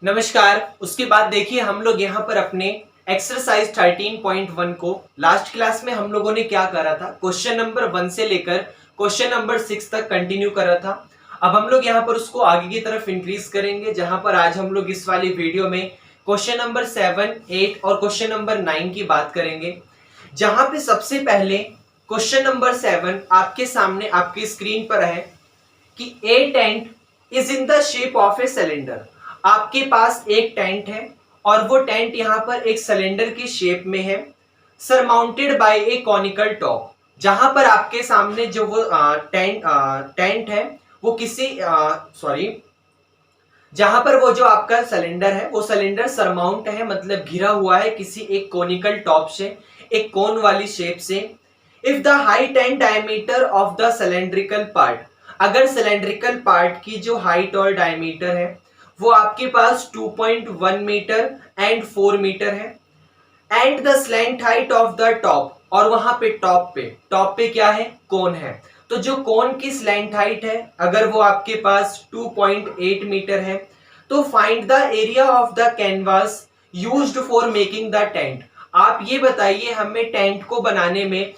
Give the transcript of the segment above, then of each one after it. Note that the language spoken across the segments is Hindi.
नमस्कार। उसके बाद देखिए हम लोग यहाँ पर अपने एक्सरसाइज 13.1 को लास्ट क्लास में हम लोगों ने क्या करा था, क्वेश्चन नंबर 1 से लेकर क्वेश्चन नंबर 6 तक कंटिन्यू करा था। अब हम लोग यहाँ पर उसको आगे की तरफ इंक्रीज करेंगे, जहां पर आज हम लोग इस वाली वीडियो में क्वेश्चन नंबर 7, 8 और क्वेश्चन नंबर 9 की बात करेंगे। जहां पे सबसे पहले क्वेश्चन नंबर 7 आपके सामने आपकी स्क्रीन पर है कि a tent is in the shape of a cylinder. आपके पास एक टेंट है और वो टेंट यहाँ पर एक सिलेंडर की शेप में है, सरमाउंटेड बाय ए कॉनिकल टॉप। जहां पर आपके सामने जो वो टेंट है वो किसी सॉरी जहां पर वो जो आपका सिलेंडर है वो सिलेंडर सरमाउंट है, मतलब घिरा हुआ है किसी एक कोनिकल टॉप से, एक कोन वाली शेप से। If the height and diameter of the cylindrical part, अगर सिलेंड्रिकल पार्ट की जो हाइट और डायमीटर है वो आपके पास 2.1 मीटर एंड 4 मीटर है, and the slant height of the top, और वहां पे टॉप पे क्या है, कोन है। तो जो कोन की स्लैंट हाइट है अगर वो आपके पास 2.8 मीटर है, तो find the area of the canvas used for making the tent. आप ये बताइए हमें टेंट को बनाने में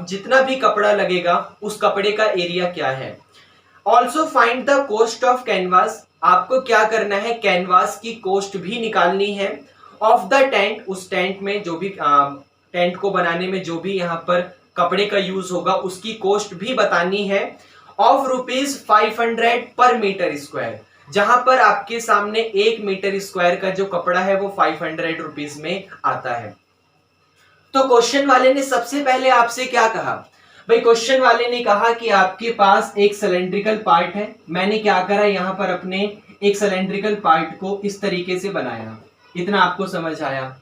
जितना भी कपड़ा लगेगा उस कपड़े का एरिया क्या है। Also find the cost of canvas, आपको क्या करना है, कैनवास की कॉस्ट भी निकालनी है। ऑफ द टेंट, उस टेंट में जो भी टेंट को बनाने में जो भी यहाँ पर कपड़े का यूज होगा उसकी कॉस्ट भी बतानी है। ऑफ ₹500 पर मीटर स्क्वायर, जहां पर आपके सामने 1 मीटर स्क्वायर का जो कपड़ा है वो 500 रुपीज में आता है। तो क्वेश्चन वाले ने सबसे पहले आपसे क्या कहा भाई, क्वेश्चन वाले ने कहा कि आपके पास एक सिलेंड्रिकल पार्ट है। मैंने क्या करा, यहाँ पर अपने एक सिलेंड्रिकल पार्ट को इस तरीके से बनाया। इतना आपको समझ आया।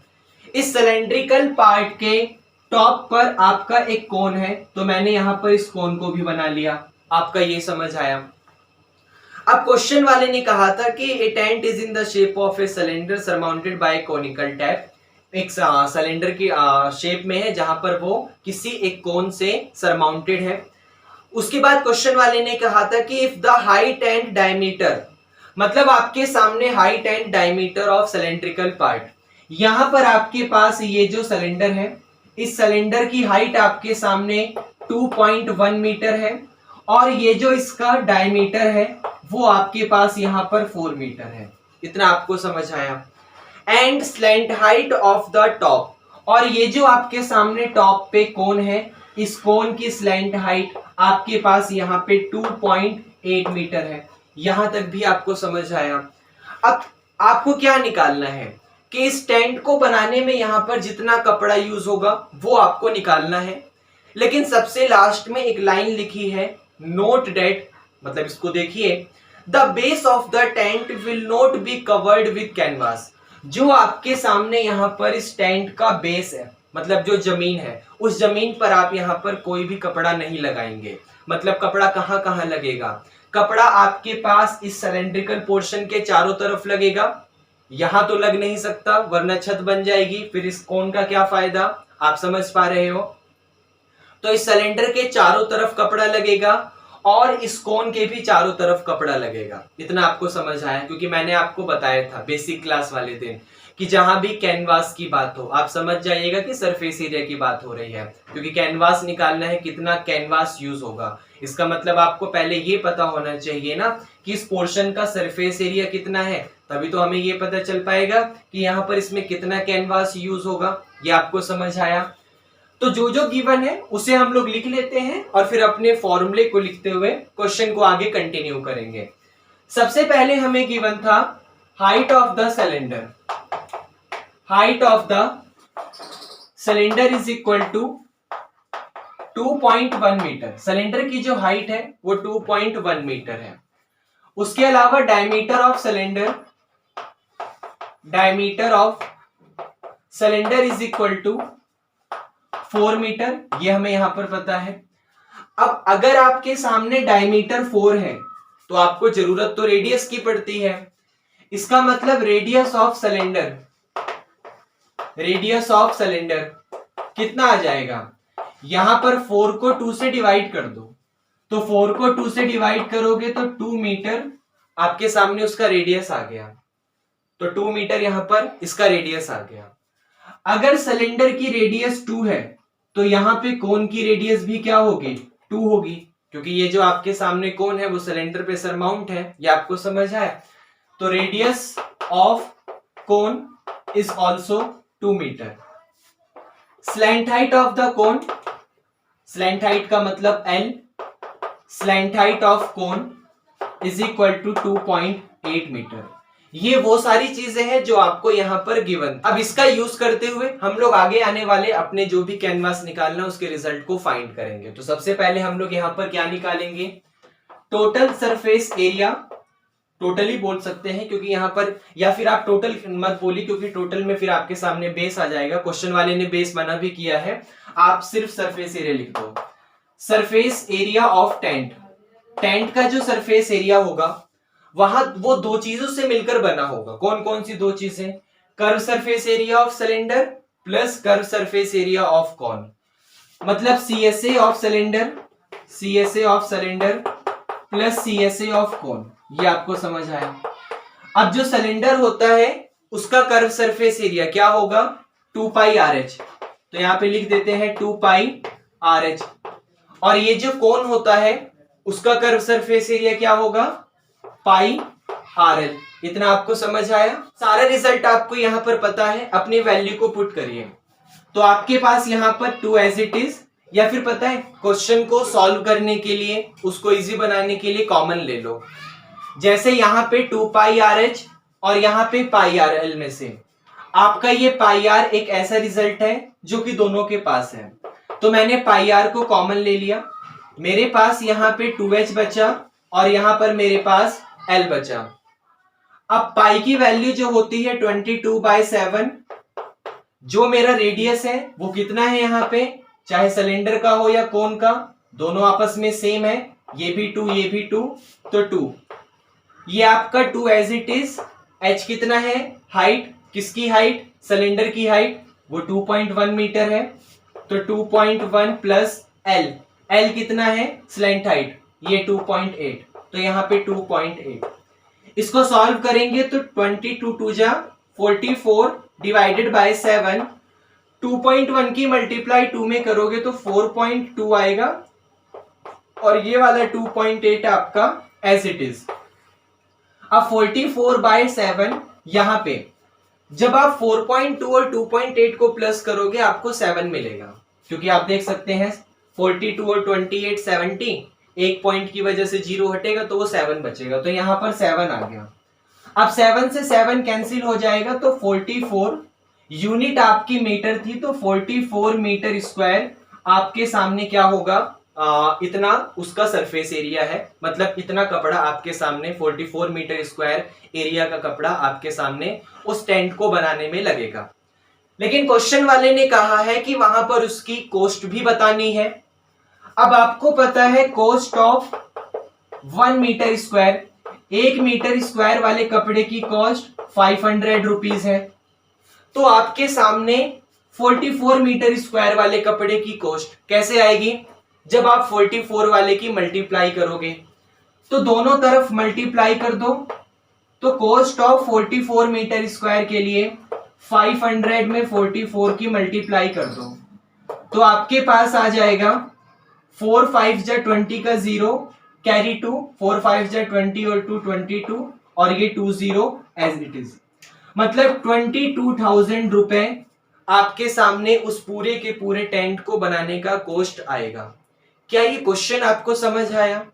इस सिलेंड्रिकल पार्ट के टॉप पर आपका एक कोन है, तो मैंने यहाँ पर इस कोन को भी बना लिया। आपका ये समझ आया। अब क्वेश्चन वाले ने कहा था कि a tent is in the shape of a cylinder surmounted by conical top, एक सिलेंडर की शेप में है जहां पर वो किसी एक कोन से सरमाउंटेड है। उसके बाद क्वेश्चन वाले ने कहा था कि if the height and diameter, मतलब आपके सामने height and diameter of cylindrical part, यहां पर आपके पास ये जो सिलेंडर है इस सिलेंडर की हाइट आपके सामने 2.1 मीटर है, और ये जो इसका डायमीटर है वो आपके पास यहां पर 4 मीटर है। इतना आपको समझ आया। And slant height of the top, और ये जो आपके सामने टॉप पे कोन है इस कोन की स्लैंट हाइट आपके पास यहाँ पे 2.8 मीटर है। यहां तक भी आपको समझ आया। अब आपको क्या निकालना है कि इस टेंट को बनाने में यहाँ पर जितना कपड़ा यूज होगा वो आपको निकालना है। लेकिन सबसे लास्ट में एक लाइन लिखी है, नोट डेट, मतलब इसको देखिए, the base of the tent will not be covered with canvas. जो आपके सामने यहाँ पर इस टेंट का बेस है, मतलब जो जमीन है, उस जमीन पर आप यहाँ पर कोई भी कपड़ा नहीं लगाएंगे। मतलब कपड़ा कहाँ कहाँ लगेगा, कपड़ा आपके पास इस सिलेंड्रिकल पोर्शन के चारों तरफ लगेगा। यहां तो लग नहीं सकता वरना छत बन जाएगी, फिर इस कोन का क्या फायदा, आप समझ पा रहे हो। तो इस सिलेंडर के चारों तरफ कपड़ा लगेगा और इस कोन के भी चारों तरफ कपड़ा लगेगा। इतना आपको समझ आया, क्योंकि मैंने आपको बताया था बेसिक क्लास वाले दिन कि जहां भी कैनवास की बात हो आप समझ जाइएगा कि सरफेस एरिया की बात हो रही है, क्योंकि कैनवास निकालना है कितना कैनवास यूज होगा। इसका मतलब आपको पहले ये पता होना चाहिए ना कि इस पोर्शन का सरफेस एरिया कितना है, तभी तो हमें ये पता चल पाएगा कि यहाँ पर इसमें कितना कैनवास यूज होगा। ये आपको समझ आया। तो जो जो गिवन है उसे हम लोग लिख लेते हैं और फिर अपने फॉर्मूले को लिखते हुए क्वेश्चन को आगे कंटिन्यू करेंगे। सबसे पहले हमें गिवन था height of the cylinder. Height of the cylinder is equal to 2.1 metre. Cylinder की जो हाइट है वो 2.1 मीटर है। उसके अलावा diameter of cylinder is equal to 4 metre, ये हमें यहां पर पता है। अब अगर आपके सामने डायमीटर 4 है तो आपको जरूरत तो रेडियस की पड़ती है। इसका मतलब रेडियस ऑफ सिलेंडर कितना आ जाएगा, यहां पर 4 को 2 से डिवाइड कर दो, तो 4 को 2 से डिवाइड करोगे तो 2 मीटर आपके सामने उसका रेडियस आ गया। तो 2 मीटर यहां पर इसका रेडियस आ गया। अगर सिलेंडर की रेडियस 2 है तो यहां पे कोन की रेडियस भी क्या होगी, 2 होगी, क्योंकि ये जो आपके सामने कोन है वो सिलेंडर पे सरमाउंट है। ये आपको समझ आया? तो radius of cone is also 2 metre. Slant height of the cone, slant height का मतलब L, slant height of cone is equal to 2.8 metre. ये वो सारी चीजें हैं जो आपको यहां पर गिवन। अब इसका यूज करते हुए हम लोग आगे आने वाले अपने जो भी कैनवास निकालना उसके रिजल्ट को फाइंड करेंगे। तो सबसे पहले हम लोग यहां पर क्या निकालेंगे, टोटल सरफेस एरिया। टोटली बोल सकते हैं क्योंकि यहां पर, या फिर आप टोटल मत बोलिए क्योंकि टोटल में फिर आपके सामने बेस आ जाएगा। क्वेश्चन वाले ने बेस मना भी किया है, आप सिर्फ सरफेस एरिया लिख दो। Surface area of tent, tent का जो सरफेस एरिया होगा वहां वो दो चीजों से मिलकर बना होगा। कौन कौन सी दो चीजें, curve surface area of cylinder plus curve surface area of cone, मतलब CSA of cylinder, CSA of cylinder plus CSA of cone. ये आपको समझ आया? अब जो सिलेंडर होता है उसका कर्व सरफेस एरिया क्या होगा, 2 पाई RH, तो यहां पे लिख देते हैं 2 पाई RH। और ये जो कोन होता है उसका कर्व सरफेस एरिया क्या होगा, पाई RL। इतना आपको समझ आया? सारा रिजल्ट आपको यहां पर पता है, अपनी वैल्यू को पुट करिए। तो आपके पास यहां पर 2 एज इट इज, या फिर पता है क्वेश्चन को सॉल्व करने के लिए, उसको इजी बनाने के लिए कॉमन ले लो। जैसे यहां पे 2 पाई RH और यहां पे पाई RL में से आपका ये पाई R एक ऐसा रिजल्ट है जो कि दोनों के पास है, तो मैंने पाई R को कॉमन ले लिया। मेरे पास यहां पे 2H बचा और यहां पर मेरे पास L बचा। अब पाई की वैल्यू जो होती है 22/7, जो मेरा रेडियस है वो कितना है यहां पे, चाहे सिलेंडर का हो या कोन का, दोनों आपस में सेम है, ये भी 2 ये भी 2, तो 2। ये आपका 2 एज इट इज। H कितना है, हाइट, किसकी हाइट, सिलेंडर की हाइट, वो 2.1 मीटर है, तो 2.1 प्लस L, L कितना है, स्लैंट हाइट, ये 2.8, तो यहां पे 2.8। इसको सॉल्व करेंगे तो 22 2 जा 44 डिवाइडेड बाय 7, 2.1 की मल्टीप्लाई 2 में करोगे तो 4.2 आएगा, और ये वाला 2.8 आपका एज इट इज। अब 44/7 यहां पे जब आप 4.2 और 2.8 को प्लस करोगे आपको 7 मिलेगा, क्योंकि आप देख सकते हैं 42 और 28 70, एक पॉइंट की वजह से 0 हटेगा तो वो 7 बचेगा, तो यहां पर 7 आ गया। अब 7 से 7 कैंसिल हो जाएगा तो 44 यूनिट आपकी मीटर थी, तो 44 मीटर स्क्वायर आपके सामने क्या होगा, इतना उसका सरफेस एरिया है, मतलब इतना कपड़ा आपके सामने 44 मीटर स्क्वायर एरिया का कपड़ा आपके सामने उस टेंट को बनाने में लगेगा। लेकिन क्वेश्चन वाले ने कहा है कि वहां पर उसकी कॉस्ट भी बतानी है। अब आपको पता है cost of 1 metre square, 1 metre square वाले कपड़े की कॉस्ट 500 रुपीज है, तो आपके सामने 44 मीटर स्क्वायर वाले कपड़े की कॉस्ट कैसे आएगी, जब आप 44 वाले की मल्टीप्लाई करोगे, तो दोनों तरफ मल्टीप्लाई कर दो, तो कॉस्ट ऑफ 44 मीटर स्क्वायर के लिए 500 में 44 की मल्टीप्लाई कर दो, तो आपके पास आ जाएगा 4 5 जा 20 का 0 कैरी 2, 4 5 जा 20 और 2 22, और ये 20 एज इट इज, मतलब 22,000 रुपए आपके सामने उस पूरे के पूरे टेंट को बनाने का कॉस्ट आएगा। क्या ये क्वेश्चन आपको समझ आया?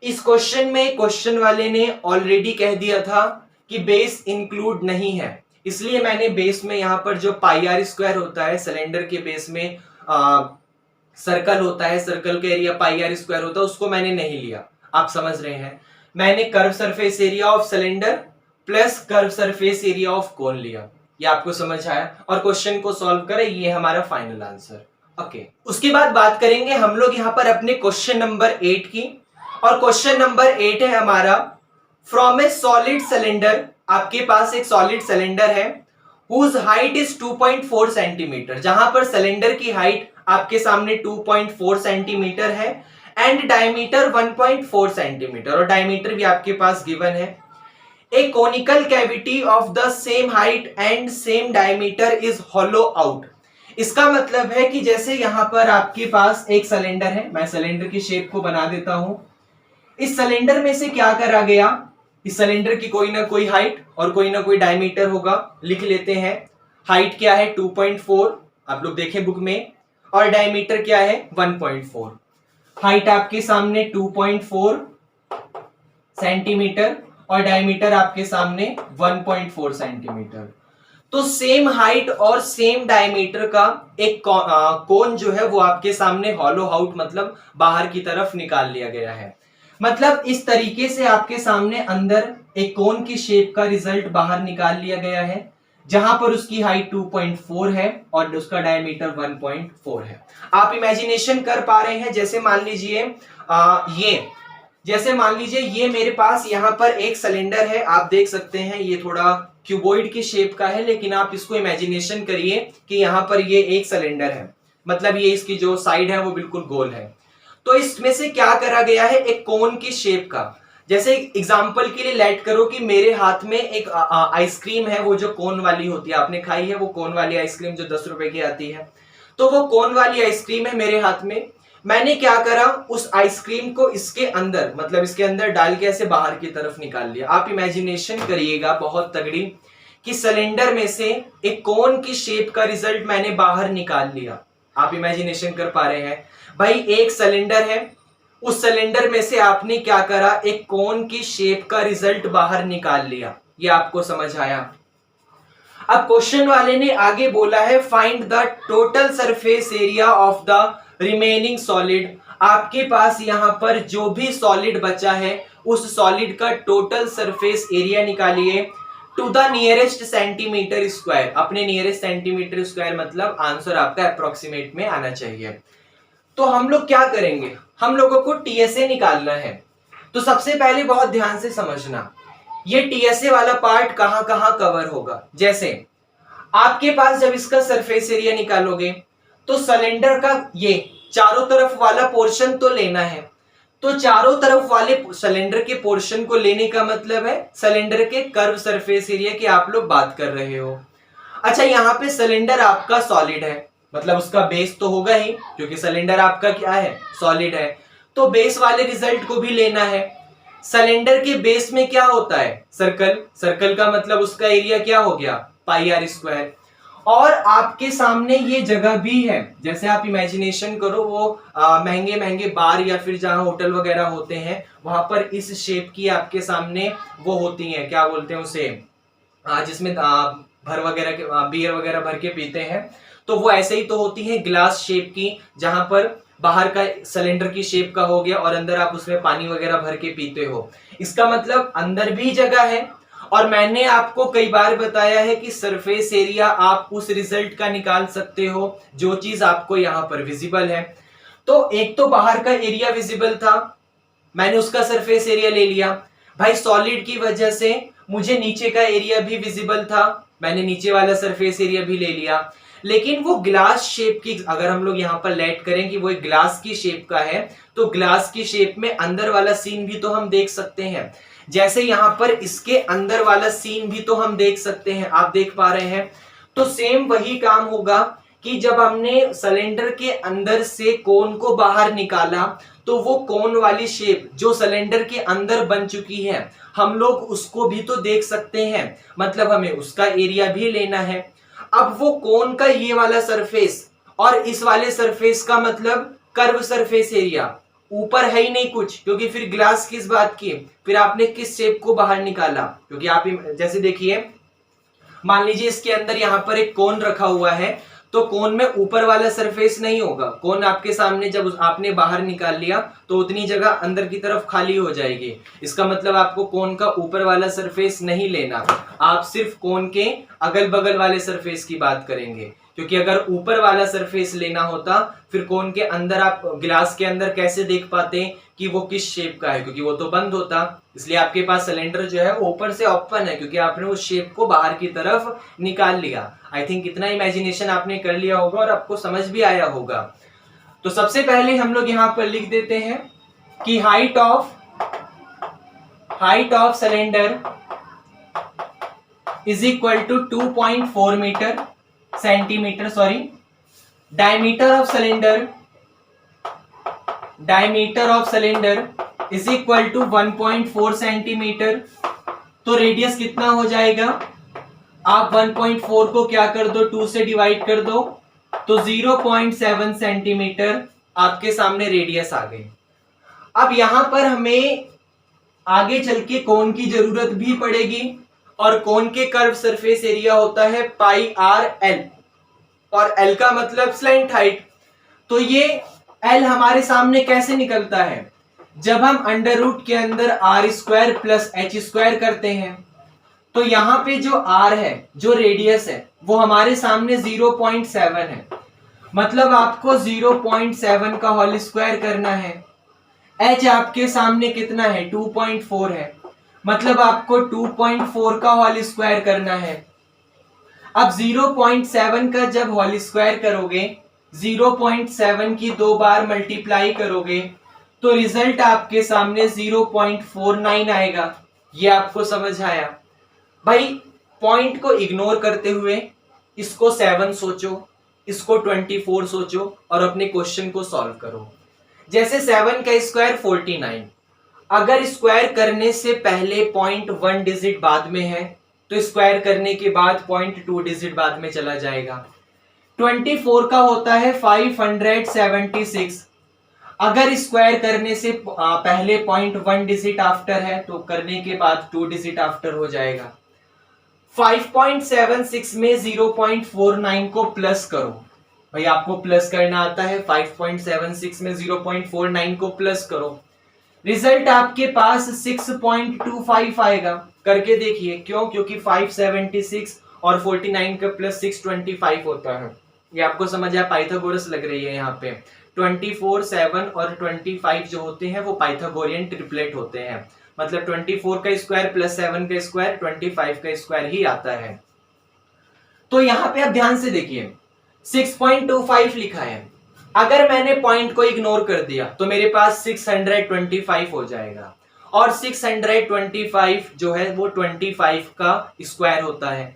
इस क्वेश्चन में क्वेश्चन वाले ने ऑलरेडी कह दिया था कि बेस इंक्लूड नहीं है, इसलिए मैंने बेस में यहां पर जो पाई R स्क्वायर होता है, सिलेंडर के बेस में सर्कल होता है, सर्कल का एरिया पाई R स्क्वायर होता है, उसको मैंने नहीं लिया। आप समझ रहे हैं? मैंने curve surface area of cylinder plus curve surface area of कोन लिया। ये आपको समझ आया? और क्वेश्चन को सॉल्व करें, ये हमारा फाइनल आंसर। ओके, उसके बाद बात करेंगे हम लोग यहाँ पर अपने क्वेश्चन नंबर 8 की, और क्वेश्चन नंबर 8 है हमारा, फ्रॉम ए सॉलिड सिलेंडर, आपके पास एक सॉलिड सिलेंडर है हुज हाइट इज 2.4 सेंटीमीटर, जहां पर सिलेंडर की हाइट आपके सामने 2.4 सेंटीमीटर है, एंड डायमीटर 1.4 सेंटीमीटर, और डायमीटर भी आपके पास गिवन है। A conical cavity of the same height and same diameter is hollow out. इसका मतलब है कि जैसे यहां पर आपके पास एक सिलेंडर है, मैं सिलेंडर की शेप को बना देता हूं। इस सिलेंडर में से क्या करा गया, इस सिलेंडर की कोई ना कोई हाइट और कोई ना कोई डायमीटर होगा, लिख लेते हैं। हाइट क्या है 2.4, आप लोग देखें बुक में, और डायमीटर क्या है 1.4। हाइट आपके सामने 2.4 सेंटीमीटर और डायमीटर आपके सामने 1.4 सेंटीमीटर। तो सेम हाइट और सेम डायमीटर का एक कोन जो है वो आपके सामने हॉलो आउट मतलब बाहर की तरफ निकाल लिया गया है। मतलब इस तरीके से आपके सामने अंदर एक कोन की शेप का रिजल्ट बाहर निकाल लिया गया है, जहां पर उसकी हाइट 2.4 है और उसका डायमीटर 1.4 है। आप इमेजिनेशन कर पा रहे हैं, जैसे मान लीजिए ये मेरे पास यहां पर एक सिलेंडर है, आप देख सकते हैं ये थोड़ा क्यूबॉइड की शेप का है, लेकिन आप इसको इमेजिनेशन करिए कि यहां पर ये एक सिलेंडर है, मतलब ये इसकी जो साइड है वो बिल्कुल गोल है। तो इसमें से क्या करा गया है, एक कोन की शेप का। जैसे एग्जांपल के लिए लेट करो कि मेरे हाथ में एक आइसक्रीम है, वो जो कोन वाली होती है, आपने खाई है वो कोन वाली आइसक्रीम जो 10 रुपए की आती है। तो वो कोन वाली आइसक्रीम है मेरे हाथ में। मैंने क्या करा, उस आइसक्रीम को इसके अंदर मतलब इसके अंदर डाल के ऐसे बाहर की तरफ निकाल लिया। आप इमेजिनेशन करिएगा बहुत तगड़ी कि सिलेंडर में से एक कोन की शेप का रिजल्ट मैंने बाहर निकाल लिया। आप इमेजिनेशन कर पा रहे हैं भाई, एक सिलेंडर है, उस सिलेंडर में से आपने क्या करा, एक कोन की शेप का रिजल्ट बाहर निकाल लिया। ये आपको समझ आया। अब क्वेश्चन वाले ने आगे बोला है find the total surface area of the remaining solid. आपके पास यहां पर जो भी सॉलिड बचा है उस सॉलिड का टोटल सरफेस एरिया निकालिए to the nearest centimetre square. अपने नियरेस्ट सेंटीमीटर स्क्वायर मतलब आंसर आपका अप्रोक्सीमेट में आना चाहिए। तो हम लोग क्या करेंगे, हम लोगों को टीएसए निकालना है। तो सबसे पहले बहुत ध्यान से समझना, ये टीएसए वाला पार्ट कहां कहां कवर होगा। जैसे आपके पास जब इसका सरफेस एरिया निकालोगे तो सिलेंडर का ये चारों तरफ वाला पोर्शन तो लेना है। तो चारों तरफ वाले सिलेंडर के पोर्शन को लेने का मतलब है सिलेंडर के कर्व सरफेस एरिया की आप लोग बात कर रहे हो। अच्छा, यहां पे सिलेंडर आपका सॉलिड है, मतलब उसका बेस तो होगा ही, क्योंकि सिलेंडर आपका क्या है, सॉलिड है। तो बेस वाले रिजल्ट को भी लेना है। सिलेंडर के बेस में क्या होता है, सर्कल। सर्कल का मतलब उसका एरिया क्या हो गया, पाई आर स्क्वायर। और आपके सामने ये जगह भी है, जैसे आप इमेजिनेशन करो वो महंगे महंगे बार या फिर जहां होटल वगैरह होते हैं वहां पर इस शेप की आपके सामने वो होती हैं, क्या बोलते हैं उसे, जिसमें भर वगैरह के बियर वगैरह भर के पीते हैं। तो वो ऐसे ही तो होती है ग्लास शेप की, जहां पर बाहर का सिलेंडर की शेप का हो गया और अंदर आप उसमें पानी वगैरह भर के पीते हो। इसका मतलब अंदर भी जगह है। और मैंने आपको कई बार बताया है कि सरफेस एरिया आप उस रिजल्ट का निकाल सकते हो जो चीज आपको यहां पर विजिबल है। तो एक तो बाहर का एरिया विजिबल था, मैंने उसका सरफेस एरिया ले लिया। भाई सॉलिड की वजह से मुझे नीचे का एरिया भी विजिबल था, मैंने नीचे वाला सरफेस एरिया भी ले लिया। लेकिन वो ग्लास शेप की, अगर हम लोग यहां पर लेट करें कि वो एक ग्लास की शेप का है, तो ग्लास की शेप में अंदर वाला सीन भी तो हम देख सकते हैं। जैसे यहां पर इसके अंदर वाला सीन भी तो हम देख सकते हैं, आप देख पा रहे हैं। तो सेम वही काम होगा कि जब हमने सिलेंडर के अंदर से कोन को बाहर निकाला तो वो कोन वाली शेप जो सिलेंडर के अंदर बन चुकी है हम लोग उसको भी तो देख सकते हैं, मतलब हमें उसका एरिया भी लेना है। अब वो कोन का ये वाला सरफेस और इस वाले सरफेस का मतलब कर्व सरफेस एरिया ऊपर है ही नहीं कुछ, क्योंकि फिर ग्लास किस बात की, फिर आपने किस शेप को बाहर निकाला। क्योंकि आप जैसे देखिए, मान लीजिए इसके अंदर यहां पर एक कोन रखा हुआ है, तो कोन में ऊपर वाला सरफेस नहीं होगा। कोन आपके सामने जब आपने बाहर निकाल लिया तो उतनी जगह अंदर की तरफ खाली हो जाएगी। इसका मतलब आपको कोन का ऊपर वाला सरफेस नहीं लेना, आप सिर्फ कोन के अगल बगल वाले सरफेस की बात करेंगे। क्योंकि अगर ऊपर वाला सरफेस लेना होता फिर कोन के अंदर आप ग्लास के अंदर कैसे देख पाते कि वो किस शेप का है, क्योंकि वो तो बंद होता। इसलिए आपके पास सिलेंडर जो है वो ऊपर से ओपन है, क्योंकि आपने उस शेप को बाहर की तरफ निकाल लिया। आई थिंक इतना इमेजिनेशन आपने कर लिया होगा और आपको समझ भी आया होगा। तो सबसे पहले हम लोग यहां पर लिख देते हैं कि height of cylinder is equal to 2.4 metre centimetre sorry. Diameter of cylinder is equal to 1.4 centimetre. तो रेडियस कितना हो जाएगा, आप 1.4 को क्या कर दो, 2 से डिवाइड कर दो, तो 0.7 सेंटीमीटर आपके सामने रेडियस आ गई। अब यहां पर हमें आगे चल के कोण की जरूरत भी पड़ेगी, और कोण के कर्व सरफेस एरिया होता है पाई आर एल, और एल का मतलब स्लैंट हाइट। तो ये एल हमारे सामने कैसे निकलता है, जब हम अंडर रूट के अंदर R square plus H square करते हैं, तो यहां पे जो आर है, जो रेडियस है, वो हमारे सामने 0.7 है, मतलब आपको 0.7 का होल स्क्वायर करना है। एच आपके सामने कितना है, 2.4 है, मतलब आपको 2.4 का होल स्क्वायर करना है। अब 0.7 का जब होल स्क्वायर करोगे, 0.7 की 2 बार मल्टीप्लाई करोगे, तो रिजल्ट आपके सामने 0.49 आएगा। ये आपको समझ आया भाई। पॉइंट को इग्नोर करते हुए इसको 7 सोचो, इसको 24 सोचो और अपने क्वेश्चन को सॉल्व करो। जैसे 7 का स्क्वायर 49, अगर स्क्वायर करने से पहले 0.1 डिजिट बाद में है, तो स्क्वायर करने के बाद 0.2 डिजिट बाद में चला जाएगा। 24 का होता है 576, अगर स्क्वायर करने से पहले 0.1 डिजिट आफ्टर है, तो करने के बाद 2 डिजिट आफ्टर हो जाएगा। 5.76 में 0.49 को प्लस करो, भाई आपको प्लस करना आता है, 5.76 में 0.49 को प्लस करो, रिजल्ट आपके पास 6.25 आएगा। करके देखिए, क्यों, क्योंकि 576 और 49 का प्लस 625 होता है। ये आपको समझ आया, पाइथागोरस लग रही है यहाँ पे। 24, 7 और 25 जो होते हैं वो पाइथागोरियन ट्रिपलेट होते हैं, मतलब 24 का स्क्वायर प्लस 7 का स्क्वायर 25 का स्क्वायर ही आता है। तो यहाँ पे आप ध्यान से देखिए, 6.25 लिखा है, अगर मैंने पॉइंट को इग्नोर कर दिया तो मेरे पास 625 हो जाएगा, और 625 जो है वो 25 का स्क्वायर होता है।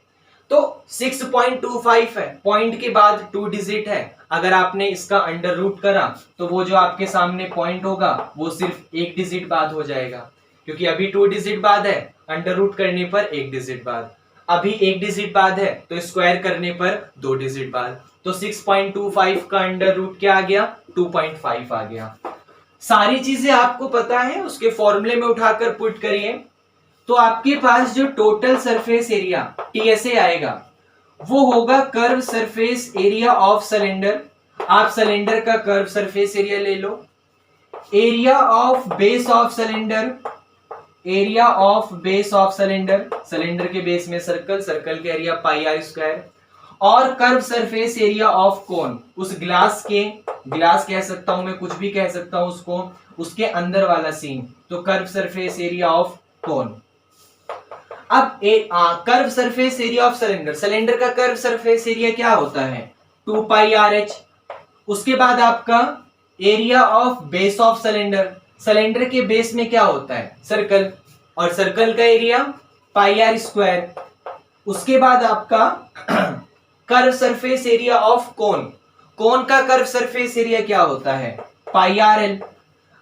तो 6.25 है, पॉइंट के बाद 2 डिजिट है, अगर आपने इसका अंडर रूट करा तो वो जो आपके सामने पॉइंट होगा वो सिर्फ 1 डिजिट बाद हो जाएगा, क्योंकि अभी 2 डिजिट बाद है, अंडर रूट करने पर 1 डिजिट बाद, अभी 1 डिजिट बाद है तो स्क्वायर करने पर 2 डिजिट बाद। तो 6.25 का अंडर रूट क्या आ गया, 2.5 आ गया। सारी चीजें आपको पता है, उसके फॉर्मूले में उठाकर पुट करिए, तो आपके पास जो टोटल सरफेस एरिया टीएसए आएगा वो होगा curve surface area of cylinder. आप सिलेंडर का कर्व सरफेस एरिया ले लो, area of base of cylinder, area of base of cylinder, cylinder के बेस में सर्कल, सर्कल के एरिया पाई आर स्क्वायर, और curve surface area of cone, उस ग्लास के, ग्लास कह सकता हूं मैं, कुछ भी कह सकता हूं उसको, उसके अंदर वाला सीन, तो curve surface area of cone. अब curve surface area of cylinder, cylinder का कर्व सरफेस एरिया क्या होता है, 2 पाई आर एच। उसके बाद आपका area of base of cylinder, cylinder के बेस में क्या होता है, सर्कल, और सर्कल का एरिया पाई आर स्क्वायर। उसके बाद आपका curve surface area of cone, cone का कर्व सरफेस एरिया क्या होता है, पाई आर एल।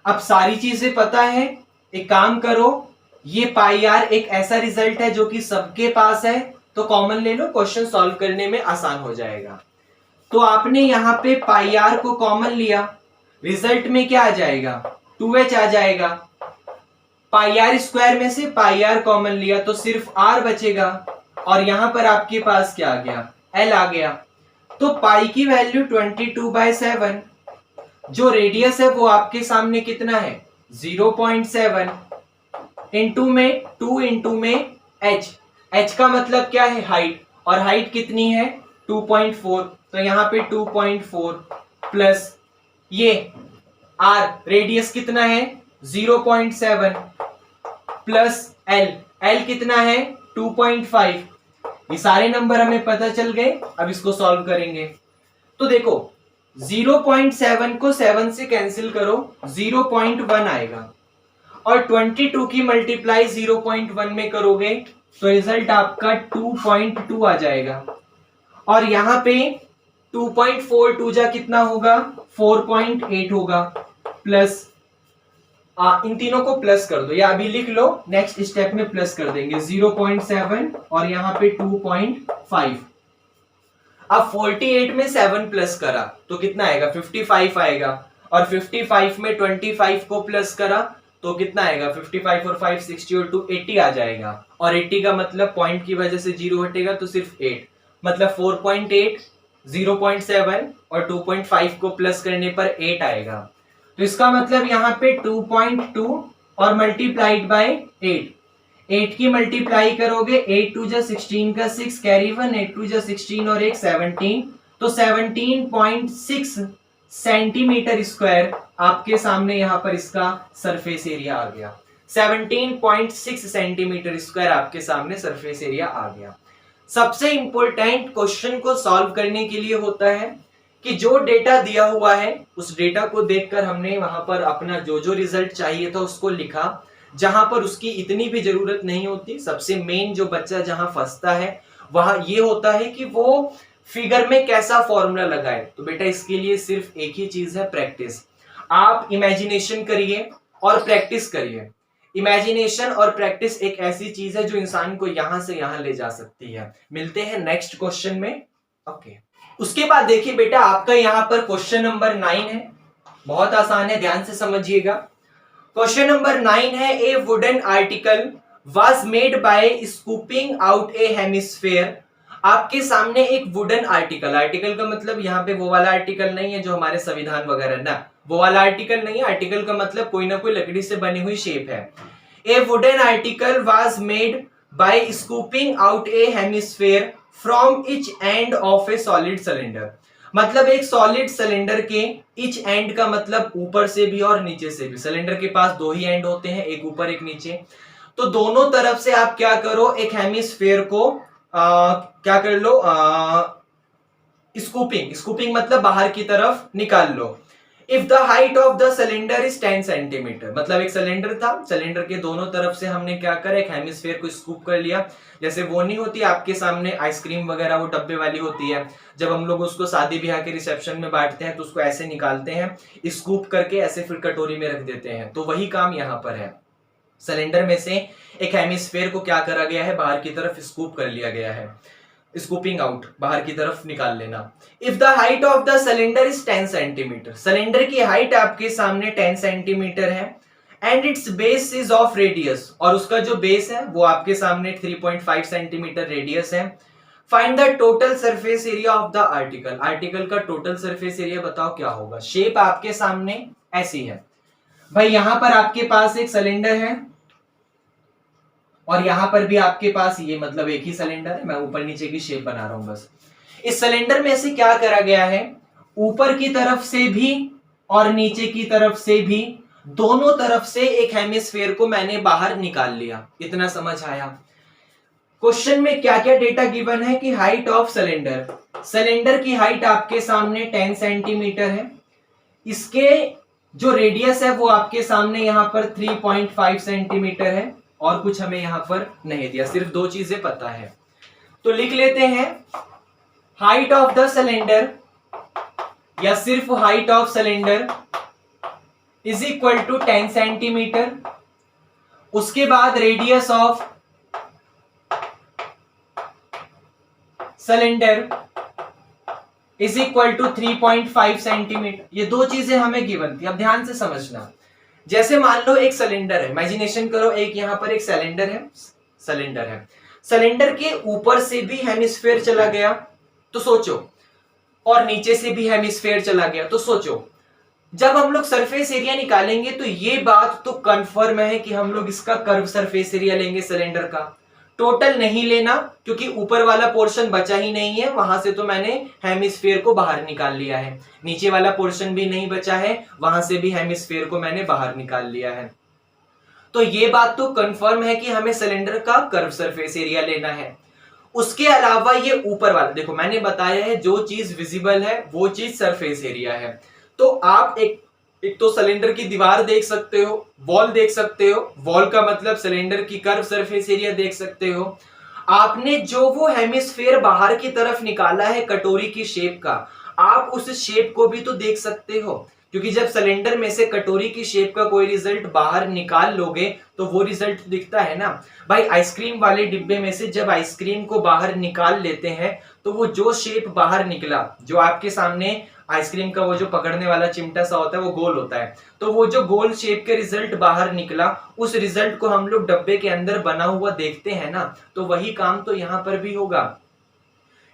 अब सारी चीजें पता है, एक काम करो, ये पाई आर एक ऐसा रिजल्ट है जो कि सबके पास है, तो कॉमन ले लो, क्वेश्चन सॉल्व करने में आसान हो जाएगा। तो आपने यहाँ पे पाई आर को कॉमन लिया, रिजल्ट में क्या आ जाएगा, 2h आ जाएगा। पाई आर स्क्वायर में से पाई आर कॉमन लिया तो सिर्फ r बचेगा, और यहां पर आपके पास क्या आ गया, l आ गया। तो पाई की वैल्यू 22/7, जो रेडियस है वो आपके सामने कितना है, 0.7, इंटू में 2 इंटू में h, h का मतलब क्या है, हाइट, और हाइट कितनी है 2.4, तो यहाँ पे 2.4 प्लस ये r, रेडियस कितना है 0.7 प्लस l, l कितना है 2.5। ये सारे नंबर हमें पता चल गए, अब इसको सॉल्व करेंगे। तो देखो 0.7 को 7 से कैंसिल करो, 0.1 आएगा, और 22 की मल्टीप्लाई 0.1 में करोगे तो रिजल्ट आपका 2.2 आ जाएगा। और यहां पे 2.42 जा कितना होगा, 4.8 होगा। प्लस इन तीनों को प्लस कर दो या अभी लिख लो, नेक्स्ट स्टेप में प्लस कर देंगे। 0.7 और यहां पे 2.5। अब 48 में 7 प्लस करा तो कितना आएगा, 55 आएगा। और 55 में 25 को प्लस करा तो कितना आएगा, 55 और 5 60 और 2 80 आ जाएगा। और 80 का मतलब पॉइंट की वजह से 0 हटेगा तो सिर्फ 8, मतलब 4.8, 0.7 और 2.5 को प्लस करने पर 8 आएगा। तो इसका मतलब यहाँ पे 2.2 और मल्टीप्लाइड बाय 8, 8 की मल्टीप्लाई करोगे, 8 2 जा 16 का 6 कैरी 1, 8 2 जा 16 और 1 17, तो 17.6 सेंटीमीटर स्क्वायर आपके सामने यहाँ पर इसका सरफेस एरिया आ गया। 17.6 सेंटीमीटर स्क्वायर आपके सामने सरफेस एरिया आ गया। सबसे इंपॉर्टेंट क्वेश्चन को सॉल्व करने के लिए होता है कि जो डेटा दिया हुआ है उस डेटा को देखकर हमने वहां पर अपना जो जो रिजल्ट चाहिए था उसको लिखा, जहां पर उसकी इतनी भी जरूरत नहीं होती। सबसे मेन जो बच्चा जहां फंसता है वहां ये होता है कि वो फिगर में कैसा फॉर्मूला लगाए। तो बेटा इसके लिए सिर्फ एक ही चीज है, प्रैक्टिस। आप इमेजिनेशन करिए और प्रैक्टिस करिए। इमेजिनेशन और प्रैक्टिस एक ऐसी चीज है जो इंसान को यहां से यहां ले जा सकती है। मिलते हैं नेक्स्ट क्वेश्चन में। ओके, उसके बाद देखिए बेटा आपका यहां पर क्वेश्चन नंबर 9 है, बहुत आसान है, ध्यान से समझिएगा। क्वेश्चन नंबर 9 है, ए wooden article was made by scooping out A hemisphere. आपके सामने एक वुडन आर्टिकल, आर्टिकल का मतलब यहाँ पे वो वाला आर्टिकल नहीं है जो हमारे संविधान वगैरह ना, वो वाला आर्टिकल नहीं है। आर्टिकल का मतलब कोई ना कोई लकड़ी से बनी हुई शेप है। ए wooden article was made by scooping out A hemisphere from each end of A solid cylinder. मतलब एक सॉलिड सिलेंडर के ईच एंड का मतलब ऊपर से भी और नीचे से भी। सिलेंडर के पास दो ही एंड होते हैं, एक ऊपर एक नीचे। तो दोनों तरफ से आप क्या करो, एक हेमिस्फेयर को क्या कर लो, स्कूपिंग, स्कूपिंग मतलब बाहर की तरफ निकाल लो। If the height of the cylinder is 10 centimetre, मतलब एक सिलेंडर था, सिलेंडर के दोनों तरफ से हमने क्या कर, एक हेमिस्फेयर को स्कूप कर लिया। जैसे वो नहीं होती आपके सामने आइसक्रीम वगैरह, वो डब्बे वाली होती है, जब हम लोग उसको शादी ब्याह के रिसेप्शन में बांटते हैं तो उसको ऐसे निकालते हैं, स्कूप करके ऐसे फिर कटोरी में रख देते हैं। तो वही काम यहाँ पर है। सिलेंडर में से एक हेमिस्फेयर को क्या करा गया है, बाहर की तरफ स्कूप कर लिया गया है, स्कूपिंग आउट, बाहर की तरफ निकाल लेना। If the height of the cylinder is 10 centimetre, cylinder की हाइट आपके सामने 10 सेंटीमीटर है, and it's base is of radius, और उसका जो बेस है वो आपके सामने 3.5 सेंटीमीटर रेडियस है। Find the total surface area of the article, article का टोटल सरफेस एरिया बताओ क्या होगा। शेप आपके सामने ऐसी है भाई, यहां पर आपके पास एक सिलेंडर है और यहां पर भी आपके पास ये मतलब एक ही सिलेंडर है, मैं ऊपर नीचे की शेप बना रहा हूं बस। इस सिलेंडर में से क्या करा गया है, ऊपर की तरफ से भी और नीचे की तरफ से भी, दोनों तरफ से एक हेमिस्फेयर को मैंने बाहर निकाल लिया। इतना समझ आया। क्वेश्चन में क्या क्या डेटा गिवन है कि हाइट ऑफ सिलेंडर, सिलेंडर की हाइट आपके सामने 10 सेंटीमीटर है, इसके जो रेडियस है वो आपके सामने यहां पर 3.5 सेंटीमीटर है, और कुछ हमें यहां पर नहीं दिया, सिर्फ दो चीजें पता है। तो लिख लेते हैं हाइट ऑफ द सिलेंडर, या सिर्फ height of cylinder is equal to 10 centimetre. उसके बाद radius of cylinder is equal to 3.5 centimetre. ये दो चीजें हमें गिवन थी। अब ध्यान से समझना, जैसे मान लो एक सिलेंडर है, इमेजिनेशन करो एक यहां पर एक सिलेंडर है, सिलेंडर है, सिलेंडर के ऊपर से भी हेमिस्फेयर चला गया तो सोचो, और नीचे से भी हेमिस्फेयर चला गया तो सोचो, जब हम लोग सरफेस एरिया निकालेंगे तो ये बात तो कंफर्म है कि हम लोग इसका कर्व सरफेस एरिया लेंगे सिलेंडर का, टोटल नहीं लेना, क्योंकि ऊपर वाला पोर्शन बचा ही नहीं है, वहां से तो मैंने हेमिस्फेयर को बाहर निकाल लिया है। नीचे वाला पोर्शन भी नहीं बचा है, वहां से भी हेमिस्फेयर को मैंने बाहर निकाल लिया है। तो ये बात तो कंफर्म है कि हमें सिलेंडर का कर्व सरफेस एरिया लेना है। उसके अलावा ये ऊपर वाला, देखो मैंने बताया है जो चीज विजिबल है वो चीज सरफेस एरिया है। तो आप एक एक तो सिलेंडर की दीवार देख सकते हो, वॉल देख सकते हो, वॉल का मतलब सिलेंडर की कर्व सरफेस एरिया देख सकते हो। आपने जो वो हेमिस्फेयर बाहर की तरफ निकाला है कटोरी की शेप का, आप उस शेप को भी तो देख सकते हो, क्योंकि जब सिलेंडर में से कटोरी की शेप का कोई रिजल्ट बाहर निकाल लोगे तो वो रिजल्ट दिखता है ना भाई। आइसक्रीम वाले डिब्बे में से जब आइसक्रीम को बाहर निकाल लेते हैं तो वो जो शेप बाहर निकला, जो आपके सामने आइसक्रीम का वो जो पकड़ने वाला चिमटा सा होता है वो गोल होता है, तो वो जो गोल शेप के रिजल्ट बाहर निकला, उस रिजल्ट को हम लोग डब्बे के अंदर बना हुआ देखते हैं ना, तो वही काम तो यहाँ पर भी होगा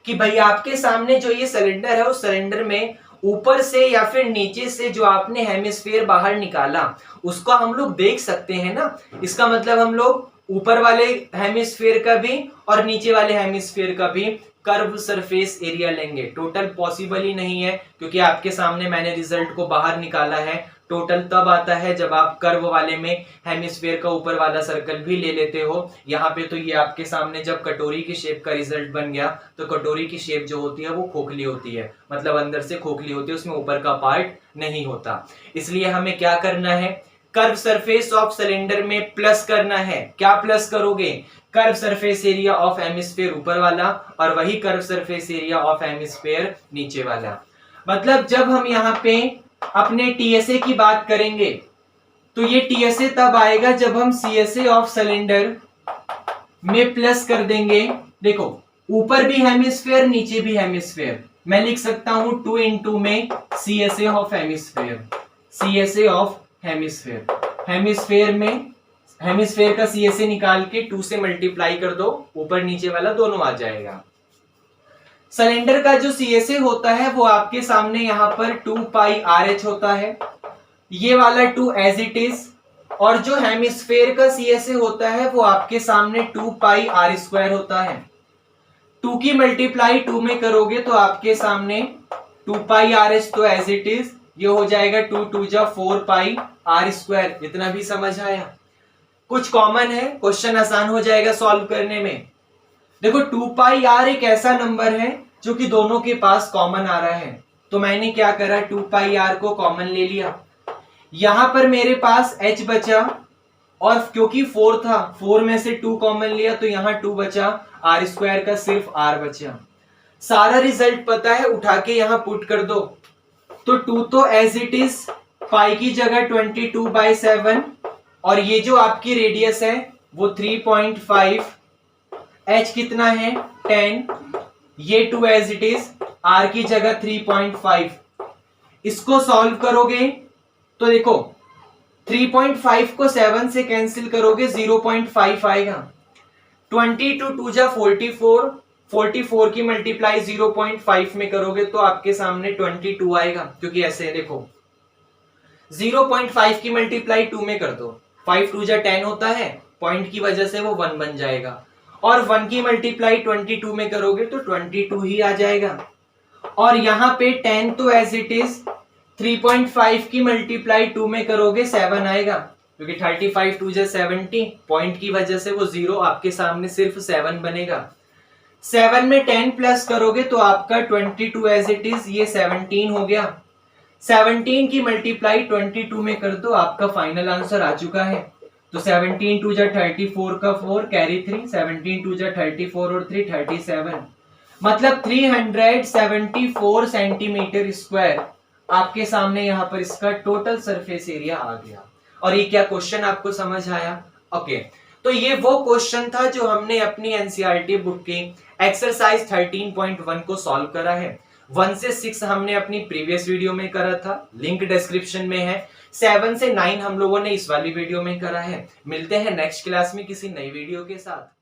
कि भाई आपके सामने जो ये सिलेंडर है, उस सिलेंडर में ऊपर से या फिर नीचे से जो आपने हेमिस्फीयर बाहर निकाला उसको हम लोग देख सकते हैं ना। इसका मतलब हम लोग ऊपर वाले हेमिस्फीयर का भी और नीचे वाले हेमिस्फीयर का भी कर्व सरफेस एरिया लेंगे। टोटल पॉसिबल ही नहीं है, क्योंकि आपके सामने मैंने रिजल्ट को बाहर निकाला है। टोटल तब आता है जब आप कर्व वाले में हेमिस्फीयर का ऊपर वाला सर्कल भी ले लेते हो। यहाँ पे तो ये आपके सामने जब कटोरी की शेप का रिजल्ट बन गया, तो कटोरी की शेप जो होती है वो खोखली होती है, मतलब अंदर से खोखली होती है, उसमें ऊपर का पार्ट नहीं होता। इसलिए हमें क्या करना है, कर्व सरफेस ऑफ सिलेंडर में प्लस करना है। क्या प्लस करोगे, curve surface area of hemisphere ऊपर वाला और वही curve surface area of hemisphere नीचे वाला। मतलब जब हम यहाँ पे अपने टीएसए की बात करेंगे तो ये टीएसए तब आएगा जब हम सीएसए ऑफ सिलेंडर में प्लस कर देंगे। देखो ऊपर भी हेमिस्फीयर नीचे भी हेमिस्फीयर, मैं लिख सकता हूं 2 into में CSA of hemisphere, CSA of hemisphere. Hemisphere में हेमिस्फीयर का सीएसए निकाल के 2 से मल्टीप्लाई कर दो, ऊपर नीचे वाला दोनों आ जाएगा। सिलेंडर का जो सीएसए होता है वो आपके सामने यहाँ पर 2 पाई RH होता है, ये वाला 2 एज इट इज, और जो हेमिस्फीयर का सीएसए होता है वो आपके सामने 2 पाई R² होता है। 2 की मल्टीप्लाई 2 में करोगे तो आपके सामने 2 पाई RH तो एज इट इज, ये हो जाएगा 2 2 जा 4 पाई R²। इतना भी समझ आया? कुछ कॉमन है, क्वेश्चन आसान हो जाएगा सॉल्व करने में। देखो 2 पाई R एक ऐसा नंबर है जो कि दोनों के पास कॉमन आ रहा है, तो मैंने क्या करा, 2 पाई R को कॉमन ले लिया। यहां पर मेरे पास H बचा, और क्योंकि 4 था, 4 में से 2 कॉमन लिया तो यहाँ 2 बचा, R² का सिर्फ R बचा। सारा रिजल्ट पता है, उठा के यहाँ पुट कर दो, तो 2 तो एज इट इज, पाई की जगह 22/7, और ये जो आपकी रेडियस है वो 3.5, H कितना है 10, ये 2 एज इट इज, R की जगह 3.5। इसको सॉल्व करोगे तो देखो 3.5 को 7 से कैंसिल करोगे 0.5 आएगा। 22 2 जा 44, 44 की मल्टीप्लाई 0.5 में करोगे तो आपके सामने 22 आएगा, क्योंकि ऐसे है देखो 0.5 की मल्टीप्लाई 2 में कर दो, 5 2 जा 10 होता है, पॉइंट की वजह से वो 1 बन जाएगा, और 1 की मल्टीप्लाई 22 में करोगे तो 22 ही आ जाएगा। और यहाँ पे 10 तो एज इट इज, 3.5 की मल्टीप्लाई 2 में करोगे 7 आएगा, क्योंकि 35 2 जा 70, पॉइंट की वजह से वो 0 आपके सामने सिर्फ 7 बनेगा। 7 में 10 प्लस करोगे तो आपका 22 एज इट इज, ये 17 हो गया। 17 की मल्टीप्लाई 22 में कर दो, आपका फाइनल आंसर आ चुका है। तो 17 2 जा 34 का 4 कैरी 3, 17 2 जा 34 और 3 37, मतलब 374 सेंटीमीटर स्क्वायर आपके सामने यहाँ पर इसका टोटल सरफेस एरिया आ गया। और ये क्या क्वेश्चन आपको समझ आया? ओके, तो ये वो क्वेश्चन था जो हमने अपनी एनसीईआरटी बुक की एक्सरसाइज 13.1 को सॉल्व करा है। 1 से 6 हमने अपनी प्रीवियस वीडियो में करा था, लिंक डिस्क्रिप्शन में है। 7 से 9 हम लोगों ने इस वाली वीडियो में करा है। मिलते हैं नेक्स्ट क्लास में किसी नई वीडियो के साथ।